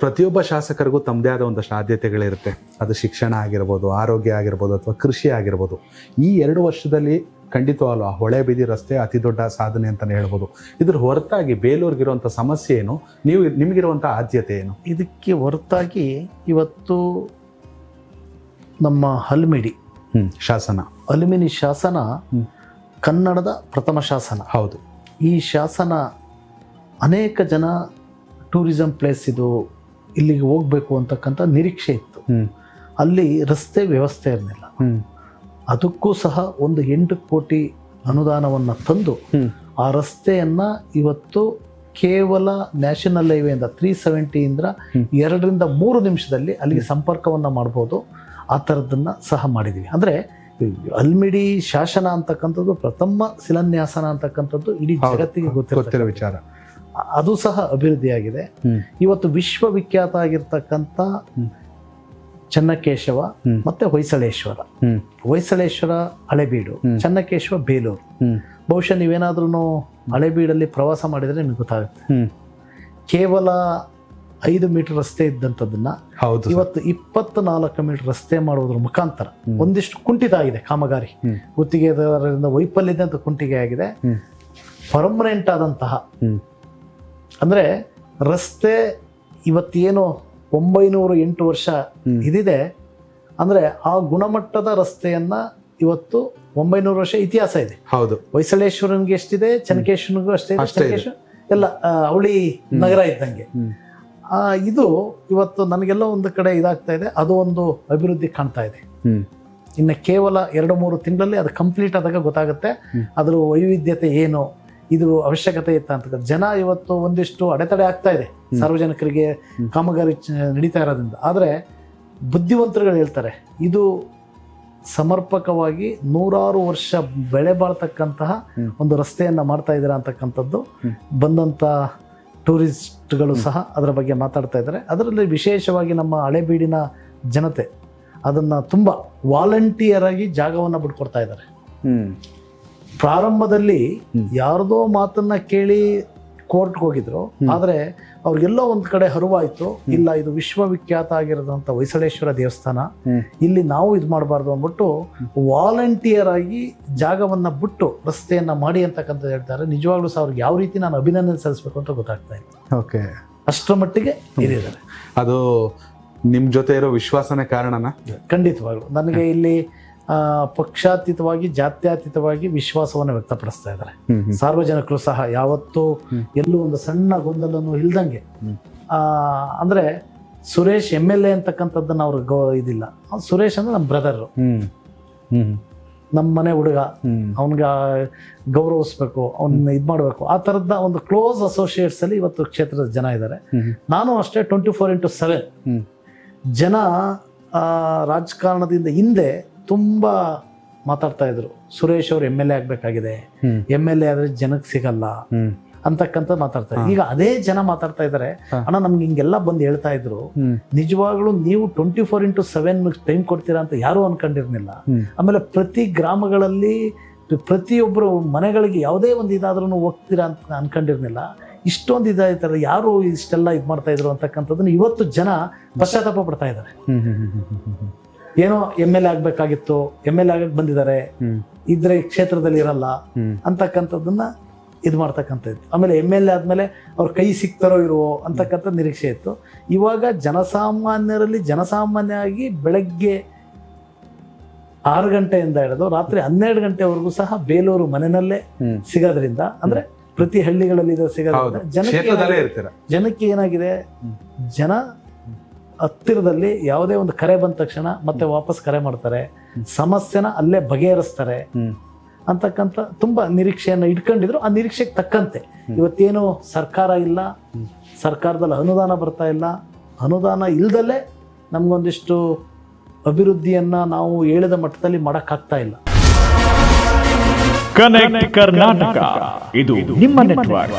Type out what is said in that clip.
ಪ್ರತಿಯೊಬ್ಬ ಶಾಸಕರಿಗೂ ತಮ್ಮದೇ ಆದ ಒಂದಷ್ಟು ಆದ್ಯತೆಗಳಿರುತ್ತೆ. ಅದು ಶಿಕ್ಷಣ ಆಗಿರ್ಬೋದು, ಆರೋಗ್ಯ ಆಗಿರ್ಬೋದು, ಅಥವಾ ಕೃಷಿ ಆಗಿರ್ಬೋದು. ಈ 2 ವರ್ಷದಲ್ಲಿ ಖಂಡಿತವಾಗ್ಲೂ ಆ ಹೊಳೆಬೀದಿ ರಸ್ತೆ ಅತಿ ದೊಡ್ಡ ಸಾಧನೆ ಅಂತಲೇ ಹೇಳ್ಬೋದು. ಇದ್ರ ಹೊರತಾಗಿ ಬೇಲೂರಿಗಿರುವಂಥ ಸಮಸ್ಯೆ ಏನು, ನಿಮಗಿರುವಂಥ ಆದ್ಯತೆ ಏನು? ಇದಕ್ಕೆ ಹೊರತಾಗಿ ಇವತ್ತು ನಮ್ಮ ಹಲ್ಮಿಡಿ ಶಾಸನ, ಅಲ್ಮಿನಿ ಶಾಸನ ಕನ್ನಡದ ಪ್ರಥಮ ಶಾಸನ. ಹೌದು. ಈ ಶಾಸನ ಅನೇಕ ಜನ ಟೂರಿಸಂ ಪ್ಲೇಸ್ ಇದು, ಇಲ್ಲಿಗೆ ಹೋಗ್ಬೇಕು ಅಂತಕ್ಕಂಥ ನಿರೀಕ್ಷೆ ಇತ್ತು. ಅಲ್ಲಿ ರಸ್ತೆ ವ್ಯವಸ್ಥೆ ಇರಲಿಲ್ಲ. ಅದಕ್ಕೂ ಸಹ ಒಂದು 8 ಕೋಟಿ ಅನುದಾನವನ್ನು ತಂದು ಆ ರಸ್ತೆಯನ್ನು ಇವತ್ತು ಕೇವಲ ನ್ಯಾಷನಲ್ ಹೈವೇಯಿಂದ 370 2 ರಿಂದ 3 ನಿಮಿಷದಲ್ಲಿ ಅಲ್ಲಿಗೆ ಸಂಪರ್ಕವನ್ನು ಮಾಡ್ಬೋದು. ಆ ಥರದ್ದನ್ನು ಸಹ ಮಾಡಿದ್ದೀವಿ. ಅಂದರೆ ಅಲ್ಮಿಡಿ ಶಾಸನ ಅಂತಕ್ಕಂಥದ್ದು ಪ್ರಥಮ ಶಿಲಾನ್ಯಾಸನ ಅಂತಕ್ಕಂಥದ್ದು ಇಡೀ ಜಗತ್ತಿಗೆ ಗೊತ್ತಿರೋ ವಿಚಾರ. ಅದು ಸಹ ಅಭಿವೃದ್ಧಿಯಾಗಿದೆ. ಇವತ್ತು ವಿಶ್ವವಿಖ್ಯಾತ ಆಗಿರ್ತಕ್ಕಂಥ ಚನ್ನಕೇಶವ ಮತ್ತೆ ಹೊಯ್ಸಳೇಶ್ವರ ಹಳೆಬೀಡು, ಚನ್ನಕೇಶವ ಬೇಲೂರು. ಬಹುಶಃ ನೀವೇನಾದ್ರೂ ಹಳೆಬೀಡಲ್ಲಿ ಪ್ರವಾಸ ಮಾಡಿದರೆ ನಿಮ್ಗೆ ಗೊತ್ತಾಗುತ್ತೆ. ಕೇವಲ 5 ಮೀಟರ್ ರಸ್ತೆ ಇದ್ದಂಥದ್ದನ್ನ ಇವತ್ತು 24 ಮೀಟರ್ ರಸ್ತೆ ಮಾಡುವುದರ ಮುಖಾಂತರ ಒಂದಿಷ್ಟು ಕುಂಠಿತ ಆಗಿದೆ ಕಾಮಗಾರಿ, ಗುತ್ತಿಗೆದಾರರಿಂದ ವೈಫಲ್ಯದಂತ ಕುಂಠಿಗೆ ಆಗಿದೆ. ಪರ್ಮನೆಂಟ್ ಆದಂತಹ ಅಂದ್ರೆ ರಸ್ತೆ ಇವತ್ತೇನು 908 ವರ್ಷ ಇದಿದೆ ಅಂದ್ರೆ ಆ ಗುಣಮಟ್ಟದ ರಸ್ತೆಯನ್ನ ಇವತ್ತು 900 ವರ್ಷ ಇತಿಹಾಸ ಇದೆ. ಹೌದು. ಹೊಯ್ಸಳೇಶ್ವರನ್ಗೆ ಎಷ್ಟಿದೆ, ಚನ್ನಕೇಶ್ವರನಿಗೂ ಅಷ್ಟೇ ಇದೆ. ಚನ್ನಕೇಶ್ವರ ಎಲ್ಲ ಅವಳಿ ನಗರ ಇದ್ದಂಗೆ. ಇದು ಇವತ್ತು ನನಗೆಲ್ಲ ಒಂದು ಕಡೆ ಇದಾಗ್ತಾ ಇದೆ. ಅದು ಒಂದು ಅಭಿವೃದ್ಧಿ ಕಾಣ್ತಾ ಇದೆ. ಇನ್ನು ಕೇವಲ 2-3 ತಿಂಗಳಲ್ಲಿ ಅದು ಕಂಪ್ಲೀಟ್ ಆದಾಗ ಗೊತ್ತಾಗುತ್ತೆ ಅದ್ರ ವೈವಿಧ್ಯತೆ ಏನು, ಇದು ಅವಶ್ಯಕತೆ ಇತ್ತ ಅಂತ. ಜನ ಇವತ್ತು ಒಂದಿಷ್ಟು ಅಡೆತಡೆ ಆಗ್ತಾ ಇದೆ ಸಾರ್ವಜನಿಕರಿಗೆ ಕಾಮಗಾರಿ ನಡೀತಾ ಇರೋದ್ರಿಂದ. ಆದರೆ ಬುದ್ಧಿವಂತರುಗಳು ಹೇಳ್ತಾರೆ ಇದು ಸಮರ್ಪಕವಾಗಿ 100 ವರ್ಷ ಬೆಳೆ ಬಾಳ್ತಕ್ಕಂತಹ ಒಂದು ರಸ್ತೆಯನ್ನು ಮಾಡ್ತಾ ಇದ್ದೀರಾ ಅಂತಕ್ಕಂಥದ್ದು ಬಂದಂಥ ಟೂರಿಸ್ಟ್ಗಳು ಸಹ ಅದರ ಬಗ್ಗೆ ಮಾತಾಡ್ತಾ ಇದ್ದಾರೆ. ಅದರಲ್ಲಿ ವಿಶೇಷವಾಗಿ ನಮ್ಮ ಹಳೆಬೀಡಿನ ಜನತೆ ಅದನ್ನು ತುಂಬ ವಾಲಂಟಿಯರ್ ಆಗಿ ಜಾಗವನ್ನು ಬಿಟ್ಕೊಡ್ತಾ ಇದ್ದಾರೆ. ಪ್ರಾರಂಭದಲ್ಲಿ ಯಾರದೋ ಮಾತನ್ನ ಕೇಳಿ ಕೋರ್ಟ್ಗೆ ಹೋಗಿದ್ರು. ಆದರೆ ಅವ್ರಿಗೆಲ್ಲೋ ಒಂದು ಕಡೆ ಅರಿವಾಯ್ತು, ಇಲ್ಲ ಇದು ವಿಶ್ವವಿಖ್ಯಾತ ಆಗಿರೋದಂಥ ಹೊಯ್ಸಳೇಶ್ವರ ದೇವಸ್ಥಾನ, ಇಲ್ಲಿ ನಾವು ಇದು ಮಾಡಬಾರ್ದು ಅಂದ್ಬಿಟ್ಟು ವಾಲಂಟಿಯರ್ ಆಗಿ ಜಾಗವನ್ನು ಬಿಟ್ಟು ರಸ್ತೆಯನ್ನ ಮಾಡಿ ಅಂತಕ್ಕಂಥ ಹೇಳ್ತಾರೆ. ನಿಜವಾಗ್ಲೂ ಸಹ ಅವ್ರಿಗೆ ಯಾವ ರೀತಿ ನಾನು ಅಭಿನಂದನೆ ಸಲ್ಲಿಸಬೇಕು ಅಂತ ಗೊತ್ತಾಗ್ತಾ ಇಲ್ಲ. ಓಕೆ, ಅಷ್ಟರ ಮಟ್ಟಿಗೆ ಇರಿದ್ದಾರೆ. ಅದು ನಿಮ್ಮ ಜೊತೆ ಇರೋ ವಿಶ್ವಾಸನೇ ಕಾರಣನಾ? ಖಂಡಿತವಾಗ್ಲು ನನಗೆ ಇಲ್ಲಿ ಪಕ್ಷಾತೀತವಾಗಿ ಜಾತ್ಯತೀತವಾಗಿ ವಿಶ್ವಾಸವನ್ನು ವ್ಯಕ್ತಪಡಿಸ್ತಾ ಇದ್ದಾರೆ ಸಾರ್ವಜನಿಕರು ಸಹ. ಯಾವತ್ತೂ ಎಲ್ಲೂ ಒಂದು ಸಣ್ಣ ಗೊಂದಲನೂ ಇಲ್ದಂಗೆ. ಅಂದ್ರೆ ಸುರೇಶ್ MLA ಅಂತಕ್ಕಂಥದ್ದನ್ನ ಅವ್ರಿಗೆ ಇದಿಲ್ಲ. ಸುರೇಶ್ ಅಂದ್ರೆ ನಮ್ಮ ಬ್ರದರು, ನಮ್ಮ ಮನೆ ಹುಡುಗ, ಅವನ್ಗೆ ಗೌರವಿಸ್ಬೇಕು, ಅವನ್ನ ಇದು ಮಾಡಬೇಕು, ಆ ಥರದ ಒಂದು ಕ್ಲೋಸ್ ಅಸೋಸಿಯೇಟ್ಸ್ ಅಲ್ಲಿ ಇವತ್ತು ಕ್ಷೇತ್ರದ ಜನ ಇದ್ದಾರೆ. ನಾನು ಅಷ್ಟೇ 24/7 ಜನ ರಾಜಕಾರಣದಿಂದ ಹಿಂದೆ ತುಂಬಾ ಮಾತಾಡ್ತಾ ಇದ್ರು. ಸುರೇಶ್ ಅವರು MLA ಆಗ್ಬೇಕಾಗಿದೆ, MLA ಆದ್ರೆ ಜನಕ್ಕೆ ಸಿಗಲ್ಲ ಅಂತಕ್ಕಂಥ ಮಾತಾಡ್ತಾ ಇದ್ರು. ಈಗ ಅದೇ ಜನ ಮಾತಾಡ್ತಾ ಇದ್ದಾರೆ, ಅಣ್ಣ ನಮ್ಗೆ ಹಿಂಗೆಲ್ಲ ಬಂದು ಹೇಳ್ತಾ ಇದ್ರು, ನಿಜವಾಗ್ಲೂ ನೀವು 24/7 ಟೈಮ್ ಕೊಡ್ತೀರಾ ಅಂತ ಯಾರು ಅನ್ಕೊಂಡಿರ್ಲಿಲ್ಲ. ಆಮೇಲೆ ಪ್ರತಿ ಗ್ರಾಮಗಳಲ್ಲಿ ಪ್ರತಿಯೊಬ್ಬರು ಮನೆಗಳಿಗೆ ಯಾವುದೇ ಒಂದು ಇದಾದ್ರೂ ಹೋಗ್ತೀರಾ ಅಂತ ಅನ್ಕೊಂಡಿರ್ಲಿಲ್ಲ. ಇಷ್ಟೊಂದು ಇದಾಯ್ತಲ್ಲ, ಯಾರು ಇಷ್ಟೆಲ್ಲ ಇದು ಮಾಡ್ತಾ ಇದ್ರು ಅಂತಕ್ಕಂಥದ್ದನ್ನ ಇವತ್ತು ಜನ ಪಶ್ಚಾತ್ತಾಪ ಪಡ್ತಾ ಇದ್ದಾರೆ. ಏನೋ MLA ಆಗ್ಬೇಕಾಗಿತ್ತು, MLA ಆಗಕ್ಕೆ ಬಂದಿದ್ದಾರೆ, ಇದ್ರೆ ಕ್ಷೇತ್ರದಲ್ಲಿ ಇರಲ್ಲ ಅಂತಕ್ಕಂಥದ್ದನ್ನ ಇದು ಮಾಡ್ತಕ್ಕಂಥದ್ದು. ಆಮೇಲೆ MLA ಆದ್ಮೇಲೆ ಅವ್ರ ಕೈ ಸಿಗ್ತಾರೋ ಇರುವೋ ಅಂತಕ್ಕಂಥ ನಿರೀಕ್ಷೆ ಇತ್ತು. ಇವಾಗ ಜನಸಾಮಾನ್ಯರಲ್ಲಿ ಜನಸಾಮಾನ್ಯ ಆಗಿ ಬೆಳಗ್ಗೆ 6 ಗಂಟೆಯಿಂದ ಹಿಡಿದು ರಾತ್ರಿ 12 ಗಂಟೆವರೆಗೂ ಸಹ ಬೇಲೂರು ಮನೆಯಲ್ಲೇ ಸಿಗೋದ್ರಿಂದ, ಅಂದ್ರೆ ಪ್ರತಿ ಹಳ್ಳಿಗಳಲ್ಲಿ ಸಿಗೋದ್ರಿಂದ ಜನಕ್ಕೆ ಏನಾಗಿದೆ, ಜನ ಹತ್ತಿರದಲ್ಲಿ ಯಾವುದೇ ಒಂದು ಕರೆ ಬಂದ ತಕ್ಷಣ ಮತ್ತೆ ವಾಪಸ್ ಕರೆ ಮಾಡ್ತಾರೆ, ಸಮಸ್ಯೆನ ಅಲ್ಲೇ ಬಗೆಹರಿಸ್ತಾರೆ ಅಂತಕ್ಕಂಥ ತುಂಬಾ ನಿರೀಕ್ಷೆಯನ್ನು ಇಟ್ಕೊಂಡಿದ್ರು. ಆ ನಿರೀಕ್ಷೆಗೆ ತಕ್ಕಂತೆ ಇವತ್ತೇನು ಸರ್ಕಾರ ಇಲ್ಲ, ಸರ್ಕಾರದಲ್ಲಿ ಅನುದಾನ ಬರ್ತಾ ಇಲ್ಲ. ಅನುದಾನ ಇಲ್ದಲ್ಲೇ ನಮ್ಗೊಂದಿಷ್ಟು ಅಭಿವೃದ್ಧಿಯನ್ನ ನಾವು ಹೇಳಿದ ಮಟ್ಟದಲ್ಲಿ ಮಾಡೋಕ್ಕಾಗ್ತಾ ಇಲ್ಲ. ಕನೆಕ್ಟ್ ಕರ್ನಾಟಕ, ಇದು ನಿಮ್ಮ ನೆಟ್ವರ್ಕ್.